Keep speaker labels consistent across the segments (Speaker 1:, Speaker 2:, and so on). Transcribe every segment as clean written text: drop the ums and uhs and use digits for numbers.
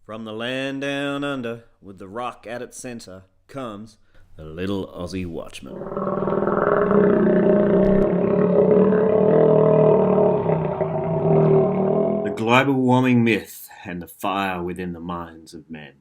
Speaker 1: From the land down under, with the rock at its centre, comes the little Aussie watchman. The global warming myth and the fire within the minds of men.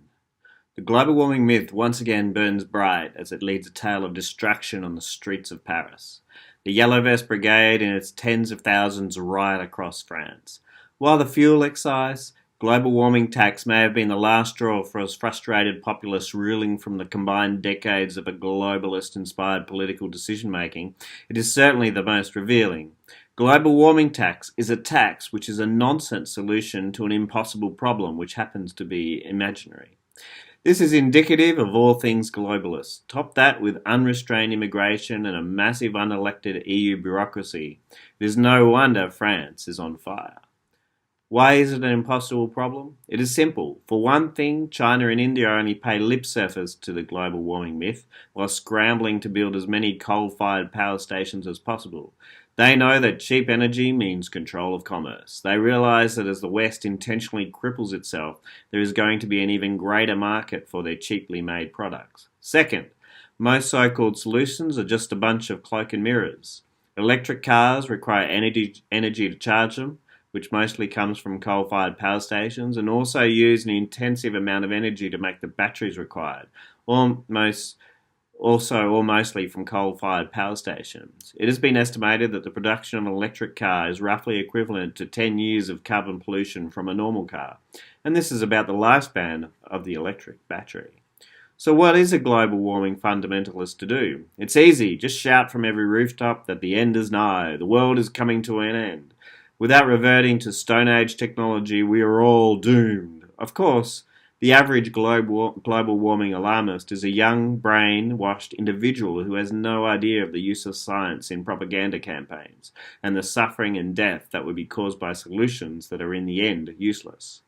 Speaker 1: The global warming myth once again burns bright as it leads a tale of destruction on the streets of Paris. The Yellow Vest Brigade and its tens of thousands riot across France. While the fuel excise, global warming tax may have been the last straw for us frustrated populists reeling from the combined decades of a globalist-inspired political decision-making, it is certainly the most revealing. Global warming tax is a tax which is a nonsense solution to an impossible problem which happens to be imaginary. This is indicative of all things globalist. Top that with unrestrained immigration and a massive unelected EU bureaucracy. It is no wonder France is on fire. Why is it an impossible problem? It is simple. For one thing, China and India only pay lip service to the global warming myth while scrambling to build as many coal-fired power stations as possible. They know that cheap energy means control of commerce. They realise that as the West intentionally cripples itself, there is going to be an even greater market for their cheaply made products. Second, most so-called solutions are just a bunch of cloak and mirrors. Electric cars require energy to charge them, which mostly comes from coal-fired power stations, and also use an intensive amount of energy to make the batteries required, or mostly from coal-fired power stations. It has been estimated that the production of an electric car is roughly equivalent to 10 years of carbon pollution from a normal car, and this is about the lifespan of the electric battery. So what is a global warming fundamentalist to do? It's easy, just shout from every rooftop that the end is nigh, the world is coming to an end. Without reverting to Stone Age technology, we are all doomed. Of course, the average global warming alarmist is a young, brain-washed individual who has no idea of the use of science in propaganda campaigns and the suffering and death that would be caused by solutions that are in the end useless.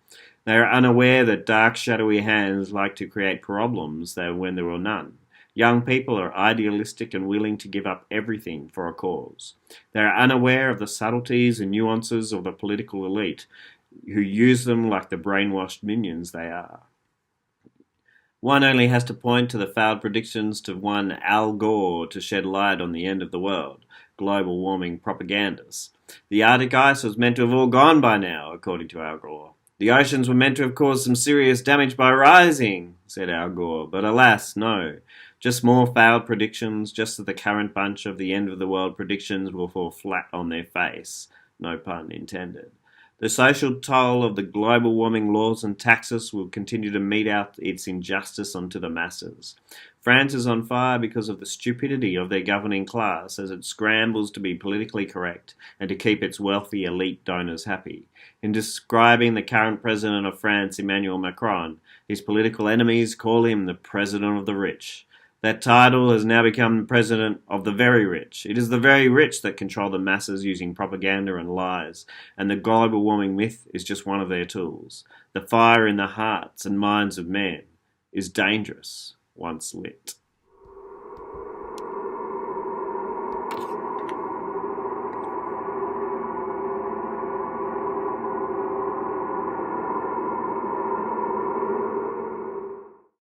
Speaker 1: They are unaware that dark, shadowy hands like to create problems when there are none. Young people are idealistic and willing to give up everything for a cause. They are unaware of the subtleties and nuances of the political elite, who use them like the brainwashed minions they are. One only has to point to the failed predictions to one Al Gore to shed light on the end of the world, global warming propagandists. The Arctic ice was meant to have all gone by now, according to Al Gore. The oceans were meant to have caused some serious damage by rising, said Al Gore, but alas, no. Just more failed predictions, just as the current bunch of the end of the world predictions will fall flat on their face. No pun intended. The social toll of the global warming laws and taxes will continue to mete out its injustice onto the masses. France is on fire because of the stupidity of their governing class as it scrambles to be politically correct and to keep its wealthy elite donors happy. In describing the current president of France, Emmanuel Macron, his political enemies call him the president of the rich. That title has now become president of the very rich. It is the very rich that control the masses using propaganda and lies, and the global warming myth is just one of their tools. The fire in the hearts and minds of men is dangerous once lit.